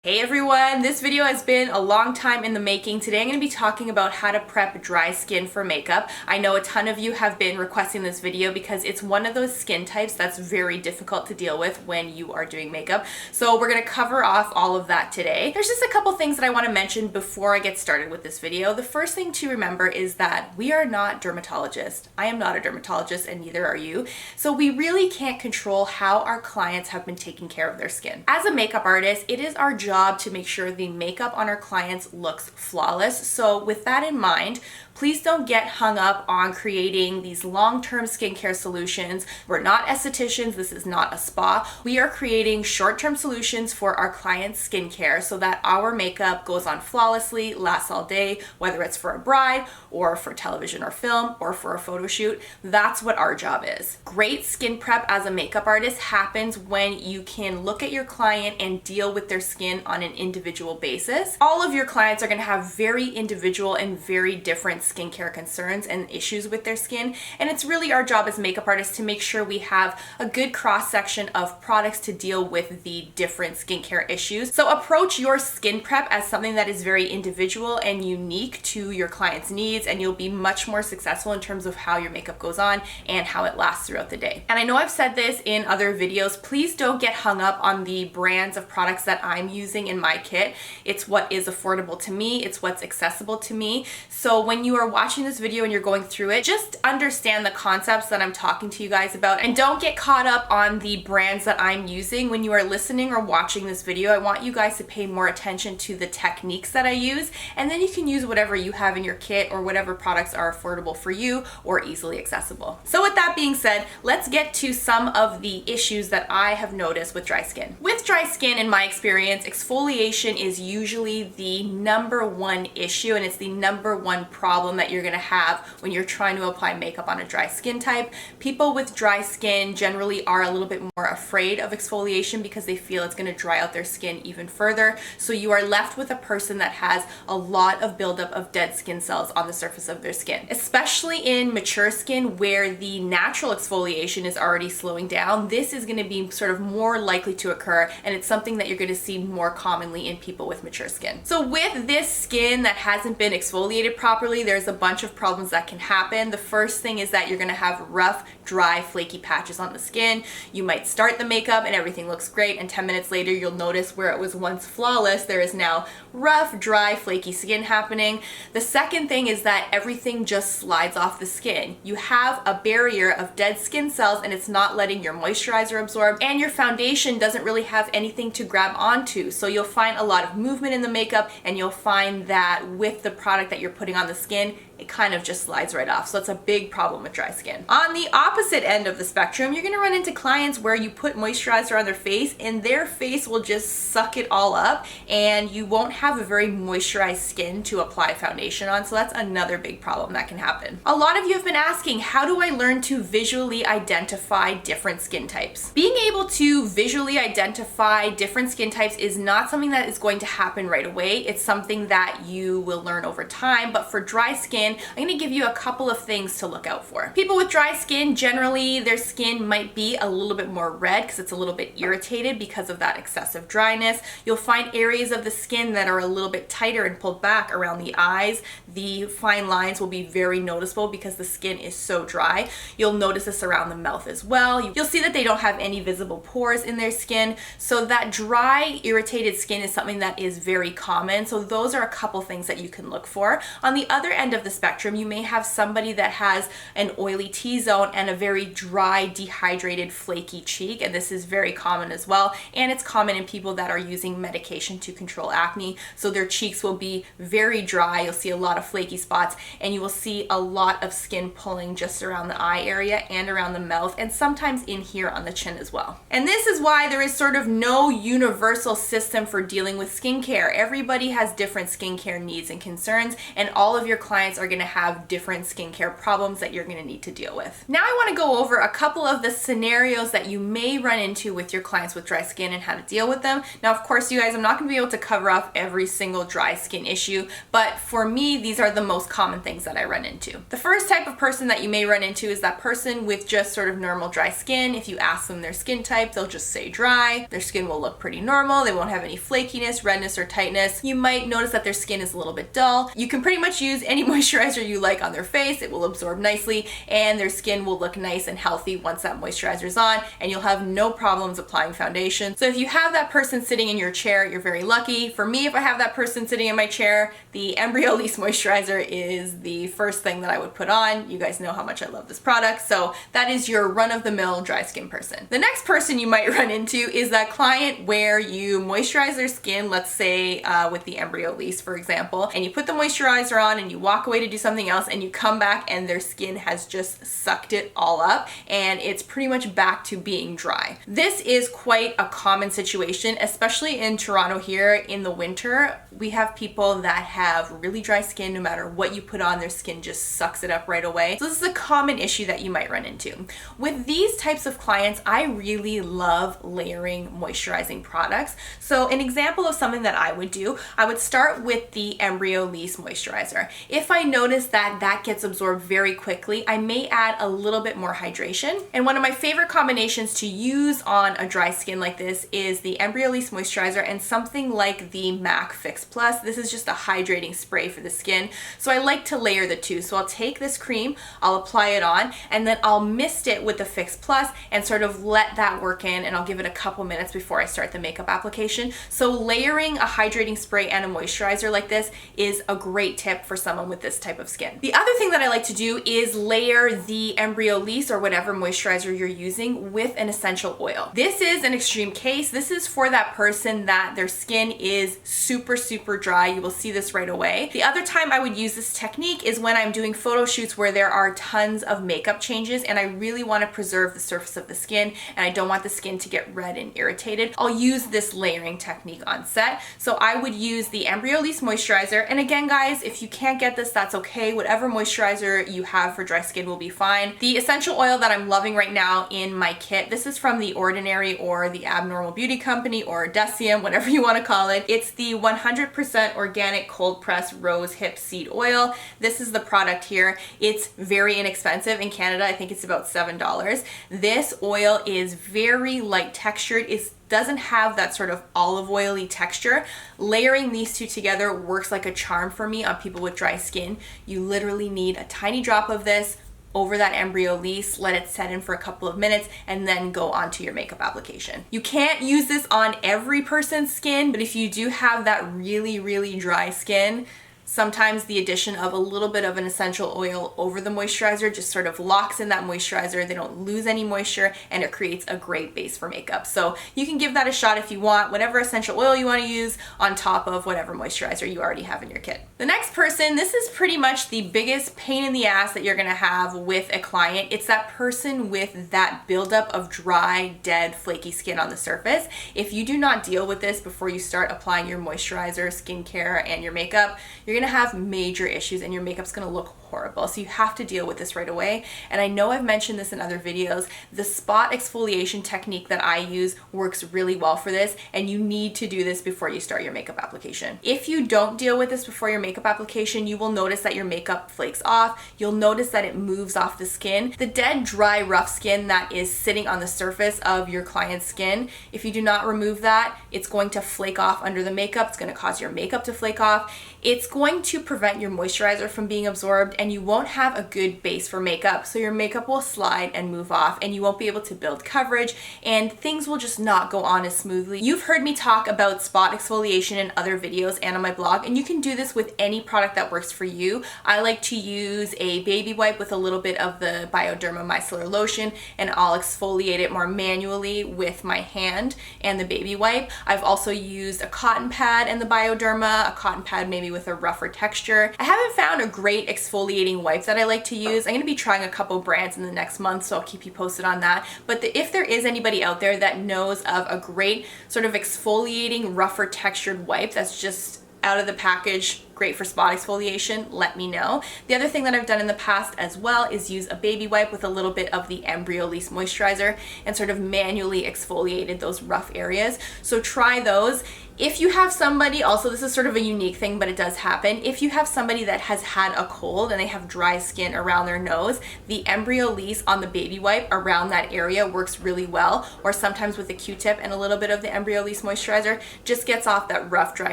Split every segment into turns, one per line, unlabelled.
Hey everyone, this video has been a long time in the making. Today I'm going to be talking about how to prep dry skin for makeup. I know a ton of you have been requesting this video because it's one of those skin types that's very difficult to deal with when you are doing makeup. So we're going to cover off all of that today. There's just a couple things that I want to mention before I get started with this video. The first thing to remember is that we are not dermatologists. I am not a dermatologist and neither are you. So we really can't control how our clients have been taking care of their skin. As a makeup artist, it is our job to make sure the makeup on our clients looks flawless. So with that in mind, please don't get hung up on creating these long-term skincare solutions. We're not estheticians, this is not a spa. We are creating short-term solutions for our clients' skincare so that our makeup goes on flawlessly, lasts all day, whether it's for a bride or for television or film or for a photo shoot. That's what our job is. Great skin prep as a makeup artist happens when you can look at your client and deal with their skin on an individual basis. All of your clients are going to have very individual and very different skincare concerns and issues with their skin, and it's really our job as makeup artists to make sure we have a good cross section of products to deal with the different skincare issues. So approach your skin prep as something that is very individual and unique to your client's needs, and you'll be much more successful in terms of how your makeup goes on and how it lasts throughout the day. And I know I've said this in other videos, please don't get hung up on the brands of products that I'm using in my kit. It's what is affordable to me, it's what's accessible to me. So when you are watching this video and you're going through it, just understand the concepts that I'm talking to you guys about and don't get caught up on the brands that I'm using. When you are listening or watching this video, I want you guys to pay more attention to the techniques that I use, and then you can use whatever you have in your kit or whatever products are affordable for you or easily accessible. So with that being said, let's get to some of the issues that I have noticed with dry skin. With dry skin, in my experience, exfoliation is usually the number one issue, and it's the number one problem that you're gonna have when you're trying to apply makeup on a dry skin type. People with dry skin generally are a little bit more afraid of exfoliation because they feel it's gonna dry out their skin even further. So you are left with a person that has a lot of buildup of dead skin cells on the surface of their skin. Especially in mature skin where the natural exfoliation is already slowing down, this is gonna be sort of more likely to occur, and it's something that you're gonna see more commonly in people with mature skin. So with this skin that hasn't been exfoliated properly, there's a bunch of problems that can happen. The first thing is that you're gonna have rough, dry, flaky patches on the skin. You might start the makeup and everything looks great, and 10 minutes later you'll notice where it was once flawless, there is now rough, dry, flaky skin happening. The second thing is that everything just slides off the skin. You have a barrier of dead skin cells and it's not letting your moisturizer absorb, and your foundation doesn't really have anything to grab onto. So you'll find a lot of movement in the makeup, and you'll find that with the product that you're putting on the skin, it kind of just slides right off. So it's a big problem with dry skin. On the opposite end of the spectrum, you're gonna run into clients where you put moisturizer on their face and their face will just suck it all up, and you won't have a very moisturized skin to apply foundation on. So that's another big problem that can happen. A lot of you have been asking, how do I learn to visually identify different skin types? Being able to visually identify different skin types is not something that is going to happen right away. It's something that you will learn over time, but for dry skin, I'm gonna give you a couple of things to look out for. People with dry skin, generally their skin might be a little bit more red because it's a little bit irritated because of that excessive dryness. You'll find areas of the skin that are a little bit tighter and pulled back around the eyes. The fine lines will be very noticeable because the skin is so dry. You'll notice this around the mouth as well. You'll see that they don't have any visible pores in their skin. So that dry, irritated skin is something that is very common. So those are a couple things that you can look for. On the other end of the spectrum, you may have somebody that has an oily T-zone and a very dry, dehydrated, flaky cheek, and this is very common as well, and it's common in people that are using medication to control acne. So their cheeks will be very dry, you'll see a lot of flaky spots, and you will see a lot of skin pulling just around the eye area and around the mouth, and sometimes in here on the chin as well. And this is why there is sort of no universal system for dealing with skincare. Everybody has different skincare needs and concerns, and all of your clients are gonna have different skincare problems that you're gonna need to deal with. Now I wanna go over a couple of the scenarios that you may run into with your clients with dry skin and how to deal with them. Now, of course, you guys, I'm not going to be able to cover off every single dry skin issue, but for me, these are the most common things that I run into. The first type of person that you may run into is that person with just sort of normal dry skin. If you ask them their skin type, they'll just say dry. Their skin will look pretty normal. They won't have any flakiness, redness, or tightness. You might notice that their skin is a little bit dull. You can pretty much use any moisturizer you like on their face. It will absorb nicely and their skin will look nice and healthy once that moisturizer is on, and you'll have no problems applying foundation. So if you have that person sitting in your chair, you're very lucky. For me, if I have that person sitting in my chair, the Embryolisse moisturizer is the first thing that I would put on. You guys know how much I love this product, so that is your run-of-the-mill dry skin person. The next person you might run into is that client where you moisturize their skin, let's say with the Embryolisse, for example, and you put the moisturizer on and you walk away to do something else and you come back and their skin has just sucked it all up and it's pretty much back to being dry. This is quite a common situation, especially in Toronto here in the winter. We have people that have really dry skin. No matter what you put on, their skin just sucks it up right away. So this is a common issue that you might run into. With these types of clients, I really love layering moisturizing products. So an example of something that I would do, I would start with the Embryolisse moisturizer. If I notice that that gets absorbed very quickly, I may add a little bit more hydration. And one of my favorite combinations to use on a dry skin like this is the Embryolisse moisturizer and something like the MAC Fix Plus. This is just a hydrating spray for the skin. So I like to layer the two. So I'll take this cream, I'll apply it on, and then I'll mist it with the Fix Plus and sort of let that work in, and I'll give it a couple minutes before I start the makeup application. So layering a hydrating spray and a moisturizer like this is a great tip for someone with this type of skin. The other thing that I like to do is layer the Embryolisse or whatever moisturizer you're using with an essential oil. This is an extreme case. This is for that person that their skin is super dry. You will see this right away. The other time I would use this technique is when I'm doing photo shoots where there are tons of makeup changes and I really want to preserve the surface of the skin and I don't want the skin to get red and irritated. I'll use this layering technique on set. So I would use the Embryolisse moisturizer, and again guys, if you can't get this, that's okay. Whatever moisturizer you have for dry skin will be fine. The essential oil that I'm loving right now in my kit, this is from The Ordinary or the Abnormal Beauty Company or Deciem, whatever you want to call it. It's the 100% organic cold pressed rose hip seed oil. This is the product here. It's very inexpensive. In Canada, I think it's about $7. This oil is very light textured. It doesn't have that sort of olive oily texture. Layering these two together works like a charm for me on people with dry skin. You literally need a tiny drop of this over that Embryolisse, let it set in for a couple of minutes, and then go on to your makeup application. You can't use this on every person's skin, but if you do have that really dry skin, sometimes the addition of a little bit of an essential oil over the moisturizer just sort of locks in that moisturizer. They don't lose any moisture and it creates a great base for makeup. So you can give that a shot if you want, whatever essential oil you want to use on top of whatever moisturizer you already have in your kit. The next person, this is pretty much the biggest pain in the ass that you're gonna have with a client. It's that person with that buildup of dry, dead, flaky skin on the surface. If you do not deal with this before you start applying your moisturizer, skincare, and your makeup, you're gonna have major issues and your makeup's gonna look horrible. So you have to deal with this right away. And I know I've mentioned this in other videos. The spot exfoliation technique that I use works really well for this, and you need to do this before you start your makeup application. If you don't deal with this before your makeup application, you will notice that your makeup flakes off. You'll notice that it moves off the skin. The dead, dry, rough skin that is sitting on the surface of your client's skin, if you do not remove that, it's going to flake off under the makeup. It's going to cause your makeup to flake off. It's going to prevent your moisturizer from being absorbed, and you won't have a good base for makeup. So your makeup will slide and move off, and you won't be able to build coverage, and things will just not go on as smoothly. You've heard me talk about spot exfoliation in other videos and on my blog, and you can do this with any product that works for you. I like to use a baby wipe with a little bit of the Bioderma micellar lotion, and I'll exfoliate it more manually with my hand and the baby wipe. I've also used a cotton pad and the Bioderma, a cotton pad maybe with a rougher texture. I haven't found a great exfoliating wipe that I like to use. I'm going to be trying a couple brands in the next month, so I'll keep you posted on that. But if there is anybody out there that knows of a great sort of exfoliating, rougher textured wipe that's just out of the package, great for spot exfoliation, let me know. The other thing that I've done in the past as well is use a baby wipe with a little bit of the Embryolisse moisturizer and sort of manually exfoliated those rough areas. So try those. If you have somebody, also this is sort of a unique thing, but it does happen. If you have somebody that has had a cold and they have dry skin around their nose, the Embryolisse on the baby wipe around that area works really well. Or sometimes with a Q-tip and a little bit of the Embryolisse moisturizer just gets off that rough, dry,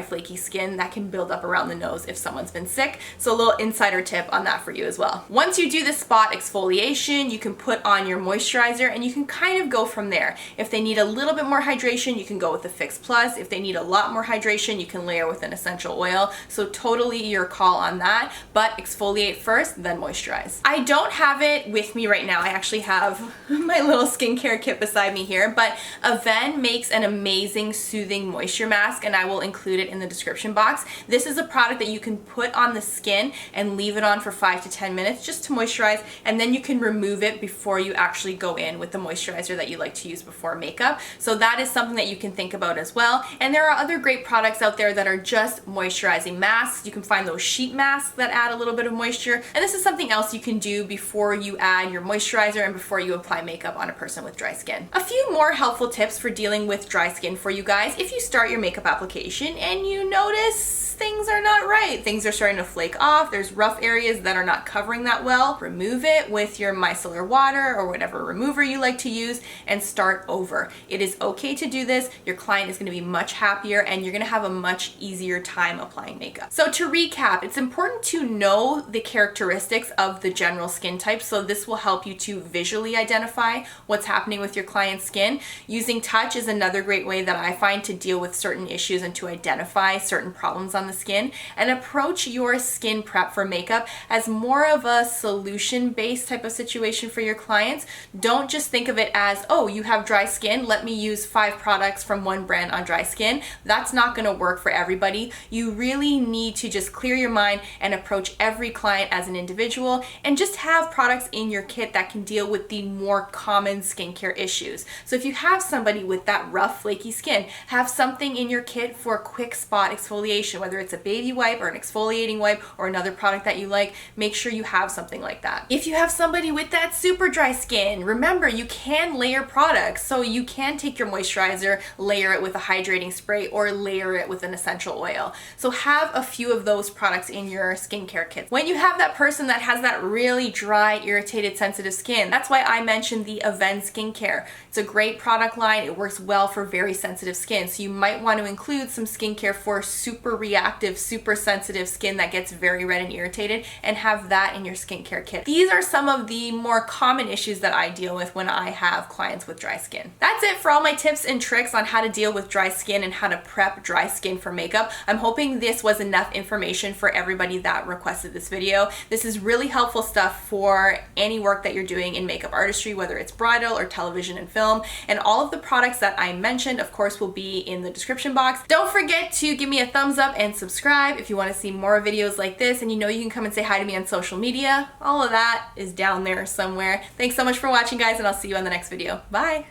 flaky skin that can build up around the nose if someone's been sick. So a little insider tip on that for you as well. Once you do the spot exfoliation, you can put on your moisturizer and you can kind of go from there. If they need a little bit more hydration, you can go with the Fix Plus. If they need a lot more hydration, you can layer with an essential oil. So totally your call on that, but exfoliate first, then moisturize. I don't have it with me right now. I actually have my little skincare kit beside me here, but Avene makes an amazing soothing moisture mask, and I will include it in the description box. This is a product that you can put on the skin and leave it on for 5 to 10 minutes just to moisturize, and then you can remove it before you actually go in with the moisturizer that you like to use before makeup. So that is something that you can think about as well. And there are other great products out there that are just moisturizing masks. You can find those sheet masks that add a little bit of moisture, and this is something else you can do before you add your moisturizer and before you apply makeup on a person with dry skin. A few more helpful tips for dealing with dry skin for you guys. If you start your makeup application and you notice things are not right, things are starting to flake off, there's rough areas that are not covering that well, remove it with your micellar water or whatever remover you like to use and start over. It is okay to do this. Your client is going to be much happier and you're going to have a much easier time applying makeup. So to recap, it's important to know the characteristics of the general skin type, so this will help you to visually identify what's happening with your client's skin. Using touch is another great way that I find to deal with certain issues and to identify certain problems on the skin, and approach your skin prep for makeup as more of a solution-based type of situation for your clients. Don't just think of it as, oh, you have dry skin, let me use 5 products from one brand on dry skin. That's not going to work for everybody. You really need to just clear your mind and approach every client as an individual, and just have products in your kit that can deal with the more common skincare issues. So if you have somebody with that rough, flaky skin, have something in your kit for quick spot exfoliation, whether it's a baby wipe or an exfoliating wipe or another product that you like. Make sure you have something like that. If you have somebody with that super dry skin, remember you can layer products. So you can take your moisturizer, layer it with a hydrating spray, or layer it with an essential oil. So have a few of those products in your skincare kit. When you have that person that has that really dry, irritated, sensitive skin, that's why I mentioned the Avene skincare. It's a great product line. It works well for very sensitive skin. So you might want to include some skincare for super reactive, super sensitive skin that gets very red and irritated, and have that in your skincare kit. These are some of the more common issues that I deal with when I have clients with dry skin. That's it for all my tips and tricks on how to deal with dry skin and how to prep dry skin for makeup. I'm hoping this was enough information for everybody that requested this video. This is really helpful stuff for any work that you're doing in makeup artistry, whether it's bridal or television and film. And all of the products that I mentioned, of course, will be in the description box. Don't forget to give me a thumbs up and subscribe if you want to see more videos like this, and you know you can come and say hi to me on social media. All of that is down there somewhere. Thanks so much for watching, guys, and I'll see you on the next video. Bye!